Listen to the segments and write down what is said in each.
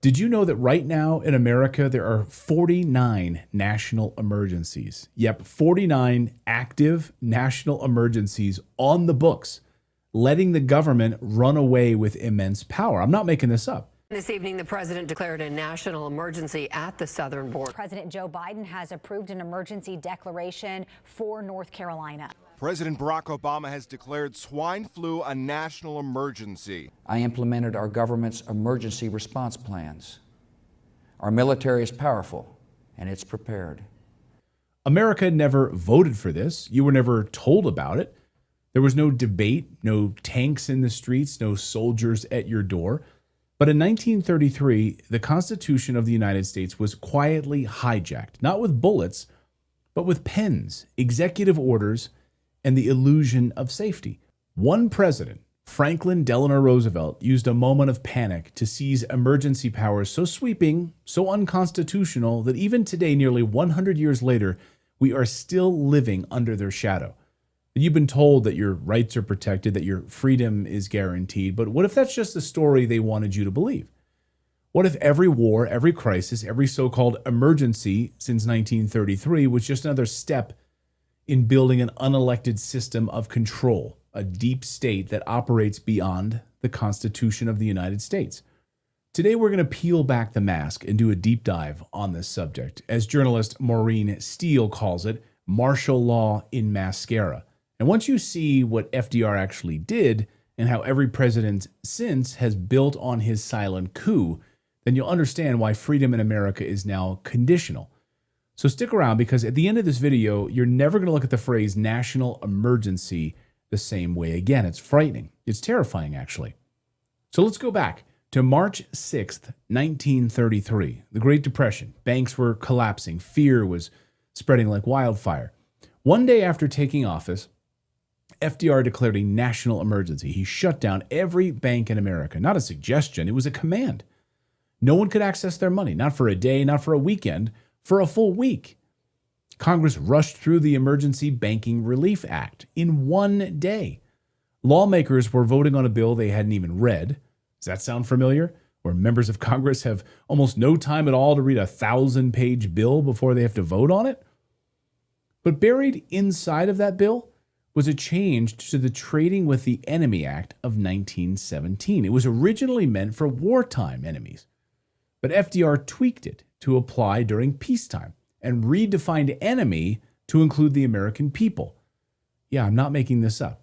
Did you know that right now in America, there are 49 national emergencies? Yep, 49 active national emergencies on the books, letting the government run away with immense power. I'm not making this up. This evening, the president declared a national emergency at the southern border. President Joe Biden has approved an emergency declaration for North Carolina. President Barack Obama has declared swine flu a national emergency. I implemented our government's emergency response plans. Our military is powerful, and it's prepared. America never voted for this. You were never told about it. There was no debate, no tanks in the streets, no soldiers at your door. But in 1933, the Constitution of the United States was quietly hijacked, not with bullets, but with pens, executive orders, and the illusion of safety. One president, Franklin Delano Roosevelt, used a moment of panic to seize emergency powers so sweeping, so unconstitutional, that even today, nearly 100 years later, we are still living under their shadow. You've been told that your rights are protected, that your freedom is guaranteed, but what if that's just the story they wanted you to believe? What if every war, every crisis, every so-called emergency since 1933 was just another step in building an unelected system of control, a deep state that operates beyond the Constitution of the United States? Today, we're going to peel back the mask and do a deep dive on this subject. As journalist Maureen Steele calls it, martial law in mascara. And once you see what FDR actually did and how every president since has built on his silent coup, then you'll understand why freedom in America is now conditional. So stick around, because at the end of this video, you're never going to look at the phrase national emergency the same way again. It's frightening. It's terrifying, actually. So let's go back to March 6th, 1933, the Great Depression. Banks were collapsing. Fear was spreading like wildfire. One day after taking office, FDR declared a national emergency. He shut down every bank in America. Not a suggestion, it was a command. No one could access their money, not for a day, not for a weekend, for a full week. Congress rushed through the Emergency Banking Relief Act in one day. Lawmakers were voting on a bill they hadn't even read. Does that sound familiar? Where members of Congress have almost no time at all to read a 1,000-page bill before they have to vote on it? But buried inside of that bill was a change to the Trading with the Enemy Act of 1917. It was originally meant for wartime enemies, but FDR tweaked it to apply during peacetime and redefined enemy to include the American people. Yeah, I'm not making this up.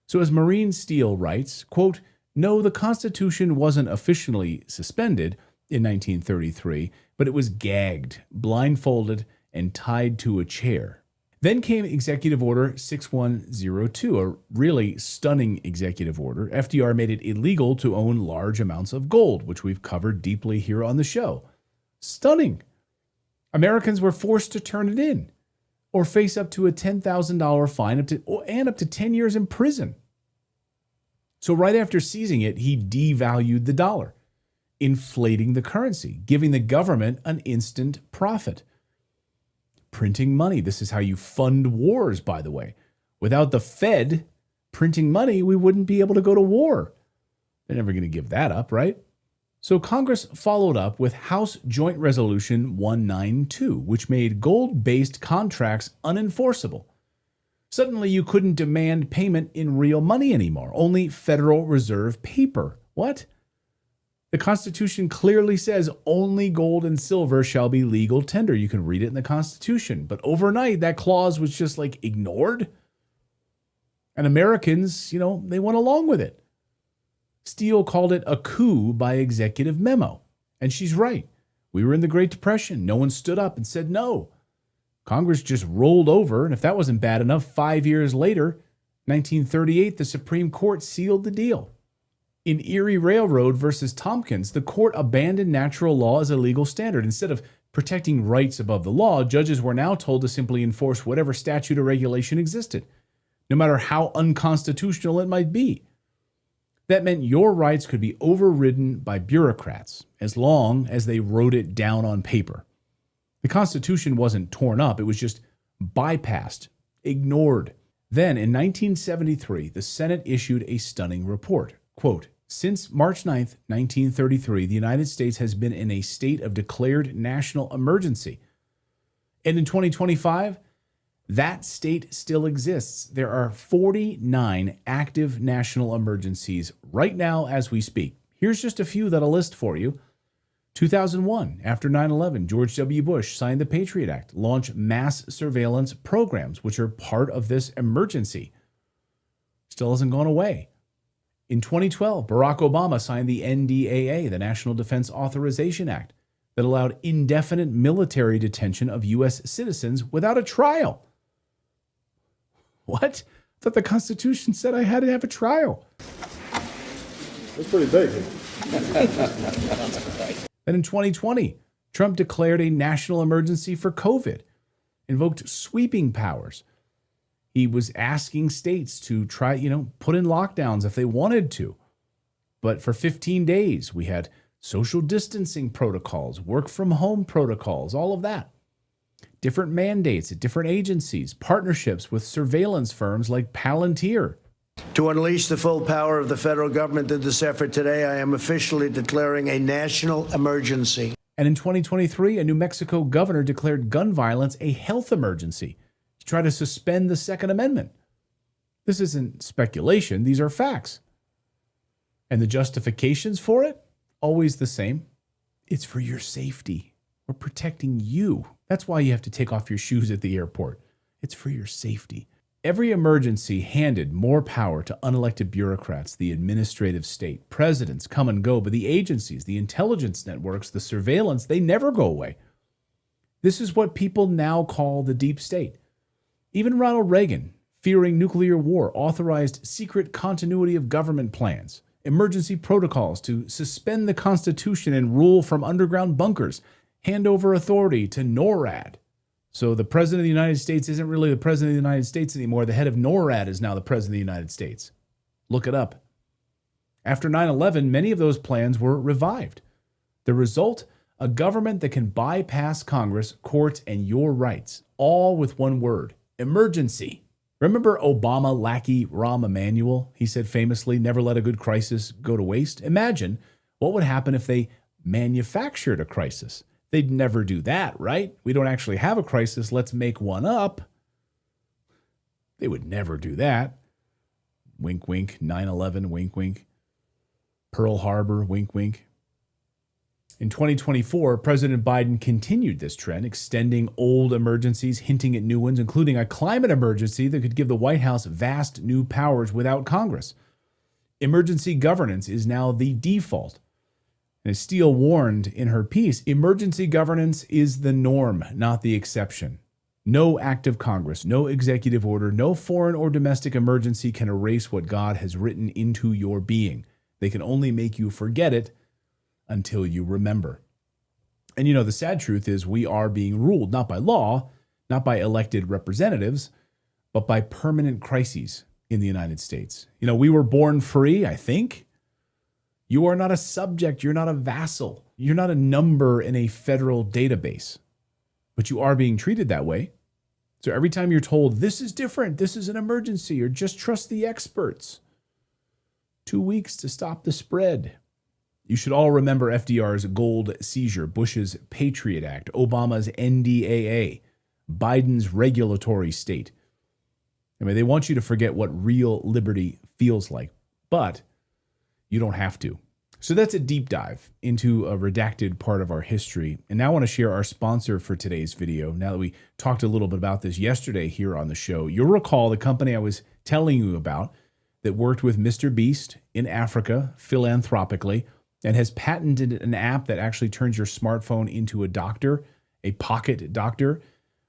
So as Maureen Steele writes, quote, "No, the Constitution wasn't officially suspended in 1933, but it was gagged, blindfolded, and tied to a chair." Then came Executive Order 6102, a really stunning executive order. FDR made it illegal to own large amounts of gold, which we've covered deeply here on the show. Stunning. Americans were forced to turn it in or face up to a $10,000 fine and up to 10 years in prison. So right after seizing it, he devalued the dollar, inflating the currency, giving the government an instant profit. Printing money. This is how you fund wars, by the way. Without the Fed printing money, we wouldn't be able to go to war. They're never going to give that up, right? So Congress followed up with House Joint Resolution 192, which made gold-based contracts unenforceable. Suddenly, you couldn't demand payment in real money anymore, only Federal Reserve paper. What? The Constitution clearly says only gold and silver shall be legal tender. You can read it in the Constitution. But overnight, that clause was just like ignored. And Americans, they went along with it. Steele called it a coup by executive memo. And she's right. We were in the Great Depression. No one stood up and said no. Congress just rolled over. And if that wasn't bad enough, 5 years later, 1938, the Supreme Court sealed the deal. In Erie Railroad versus Tompkins, the court abandoned natural law as a legal standard. Instead of protecting rights above the law, judges were now told to simply enforce whatever statute or regulation existed, no matter how unconstitutional it might be. That meant your rights could be overridden by bureaucrats as long as they wrote it down on paper. The Constitution wasn't torn up, it was just bypassed, ignored. Then in 1973, the Senate issued a stunning report. Quote, Since March 9th, 1933, the United States has been in a state of declared national emergency. And in 2025, that state still exists. There are 49 active national emergencies right now as we speak. Here's just a few that I'll list for you. 2001, after 9/11, George W. Bush signed the Patriot Act, launched mass surveillance programs, which are part of this emergency. Still hasn't gone away. In 2012, Barack Obama signed the NDAA, the National Defense Authorization Act, that allowed indefinite military detention of U.S. citizens without a trial. What? I thought the Constitution said I had to have a trial. That's pretty big. Then in 2020, Trump declared a national emergency for COVID, invoked sweeping powers. He was asking states to try, put in lockdowns if they wanted to. But for 15 days, we had social distancing protocols, work from home protocols, all of that. Different mandates at different agencies, partnerships with surveillance firms like Palantir. To unleash the full power of the federal government in this effort today, I am officially declaring a national emergency. And in 2023, a New Mexico governor declared gun violence a health emergency to try to suspend the Second Amendment. This isn't speculation, these are facts. And the justifications for it? Always the same. It's for your safety. We're protecting you. That's why you have to take off your shoes at the airport. It's for your safety. Every emergency handed more power to unelected bureaucrats, the administrative state. Presidents come and go, but the agencies, the intelligence networks, the surveillance, they never go away. This is what people now call the deep state. Even Ronald Reagan, fearing nuclear war, authorized secret continuity of government plans, emergency protocols to suspend the Constitution and rule from underground bunkers, hand over authority to NORAD. So the President of the United States isn't really the President of the United States anymore. The head of NORAD is now the President of the United States. Look it up. After 9/11, many of those plans were revived. The result, a government that can bypass Congress, courts, and your rights, all with one word: emergency. Remember Obama lackey Rahm Emanuel? He said famously, never let a good crisis go to waste. Imagine what would happen if they manufactured a crisis. They'd never do that, right? We don't actually have a crisis. Let's make one up. They would never do that. Wink, wink. 9/11, wink, wink. Pearl Harbor, wink, wink. In 2024, President Biden continued this trend, extending old emergencies, hinting at new ones, including a climate emergency that could give the White House vast new powers without Congress. Emergency governance is now the default. And as Steele warned in her piece, emergency governance is the norm, not the exception. No act of Congress, no executive order, no foreign or domestic emergency can erase what God has written into your being. They can only make you forget it until you remember. And the sad truth is we are being ruled not by law, not by elected representatives, but by permanent crises in the United States. We were born free, I think. You are not a subject. You're not a vassal. You're not a number in a federal database, but you are being treated that way. So every time you're told this is different, this is an emergency, or just trust the experts, 2 weeks to stop the spread. You should all remember FDR's gold seizure, Bush's Patriot Act, Obama's NDAA, Biden's regulatory state. They want you to forget what real liberty feels like, but you don't have to. So that's a deep dive into a redacted part of our history. And now I want to share our sponsor for today's video. Now that we talked a little bit about this yesterday here on the show, you'll recall the company I was telling you about that worked with Mr. Beast in Africa philanthropically and has patented an app that actually turns your smartphone into a doctor, a pocket doctor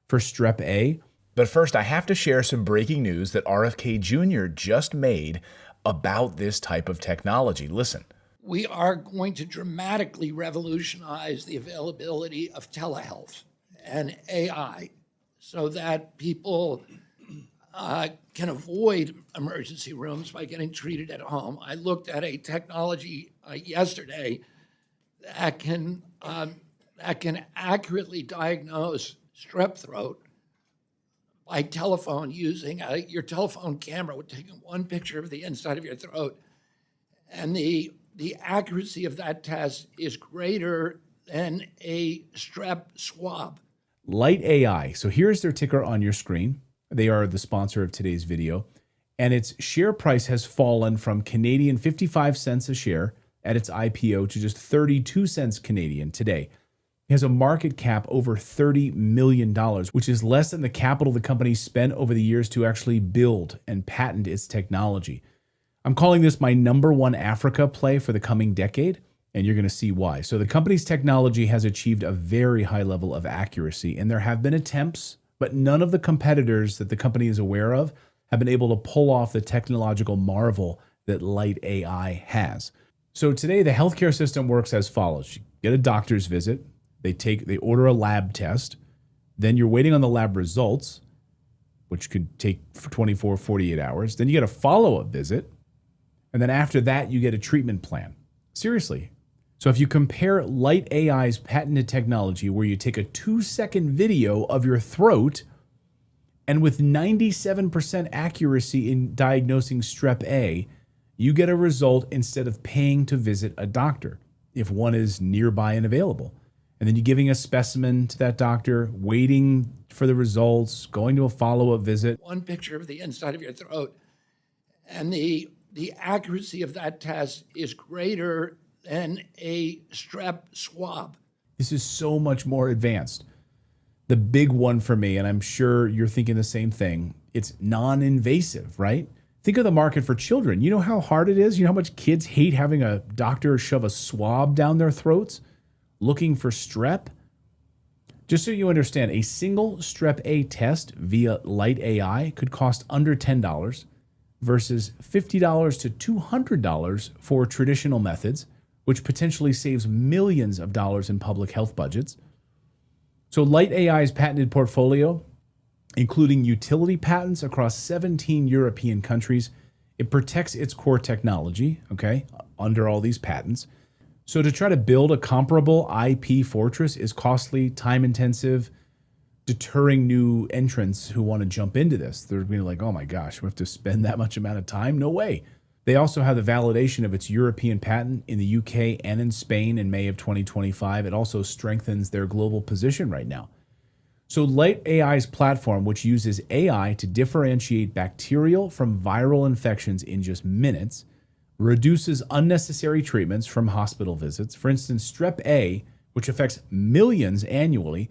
for Strep A. But first, I have to share some breaking news that RFK Jr. just made about this type of technology. Listen. We are going to dramatically revolutionize the availability of telehealth and AI so that people can avoid emergency rooms by getting treated at home. I looked at a technology yesterday that can accurately diagnose strep throat by telephone using your telephone camera, taking one picture of the inside of your throat And the accuracy of that test is greater than a strep swab. Light AI. So here's their ticker on your screen. They are the sponsor of today's video. And its share price has fallen from Canadian 55 cents a share at its IPO to just 32 cents Canadian today. It has a market cap over $30 million, which is less than the capital the company spent over the years to actually build and patent its technology. I'm calling this my #1 Africa play for the coming decade, and you're going to see why. So the company's technology has achieved a very high level of accuracy, and there have been attempts, but none of the competitors that the company is aware of have been able to pull off the technological marvel that Light AI has. So today, the healthcare system works as follows. You get a doctor's visit. They order a lab test. Then you're waiting on the lab results, which could take 24, 48 hours. Then you get a follow-up visit. And then after that, you get a treatment plan. Seriously. So if you compare Light AI's patented technology, where you take a 2-second video of your throat, and with 97% accuracy in diagnosing Strep A, you get a result instead of paying to visit a doctor if one is nearby and available. And then you're giving a specimen to that doctor, waiting for the results, going to a follow-up visit. One picture of the inside of your throat, and the accuracy of that test is greater than a strep swab. This is so much more advanced. The big one for me, and I'm sure you're thinking the same thing, it's non-invasive, right? Think of the market for children. You know how hard it is? You know how much kids hate having a doctor shove a swab down their throats looking for strep? Just so you understand, a single Strep A test via Light AI could cost under $10 versus $50 to $200 for traditional methods, which potentially saves millions of dollars in public health budgets. So Light AI's patented portfolio, including utility patents across 17 European countries, it protects its core technology, okay, under all these patents. So to try to build a comparable IP fortress is costly, time-intensive, deterring new entrants who want to jump into this. They're being like, oh my gosh, we have to spend that much amount of time? No way. They also have the validation of its European patent in the UK and in Spain in May of 2025. It also strengthens their global position right now. So Light AI's platform, which uses AI to differentiate bacterial from viral infections in just minutes, reduces unnecessary treatments from hospital visits. For instance, Strep A, which affects millions annually,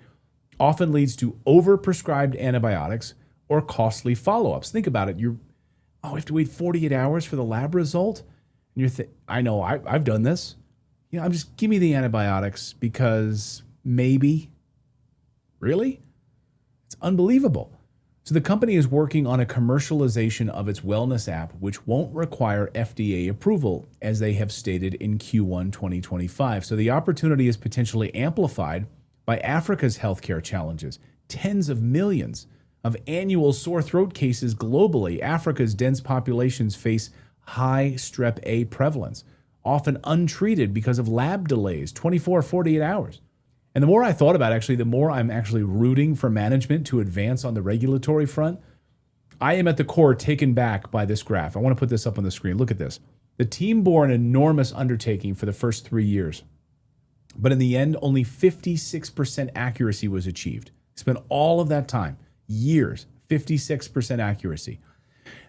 often leads to overprescribed antibiotics or costly follow-ups. Think about it. We have to wait 48 hours for the lab result? And I know, I've done this. I'm just, give me the antibiotics because maybe. Really? It's unbelievable. So the company is working on a commercialization of its wellness app, which won't require FDA approval, as they have stated in Q1 2025. So the opportunity is potentially amplified by Africa's healthcare challenges. Tens of millions of annual sore throat cases globally. Africa's dense populations face high Strep A prevalence, often untreated because of lab delays, 24, 48 hours. And the more I thought about it, actually, the more I'm actually rooting for management to advance on the regulatory front. I am at the core taken back by this graph. I want to put this up on the screen. Look at this. The team bore an enormous undertaking for the first 3 years. But in the end, only 56% accuracy was achieved. Spent all of that time, years, 56% accuracy.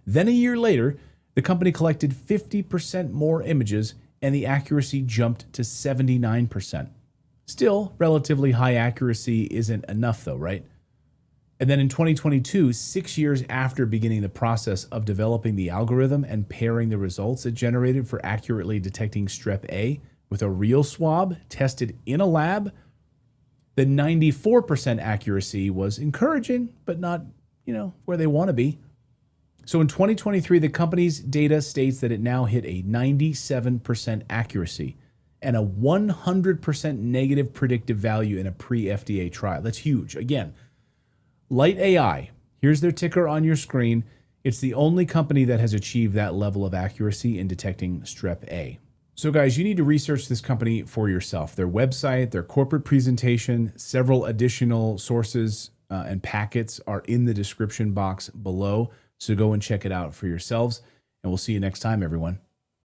Then a year later, the company collected 50% more images and the accuracy jumped to 79%. Still, relatively high accuracy isn't enough though, right? And then in 2022, 6 years after beginning the process of developing the algorithm and pairing the results it generated for accurately detecting Strep A with a real swab tested in a lab, the 94% accuracy was encouraging, but not, where they want to be. So in 2023, the company's data states that it now hit a 97% accuracy and a 100% negative predictive value in a pre-FDA trial. That's huge. Again, Light AI, here's their ticker on your screen. It's the only company that has achieved that level of accuracy in detecting Strep A. So guys, you need to research this company for yourself. Their website, their corporate presentation, several additional sources and packets are in the description box below. So go and check it out for yourselves. And we'll see you next time, everyone.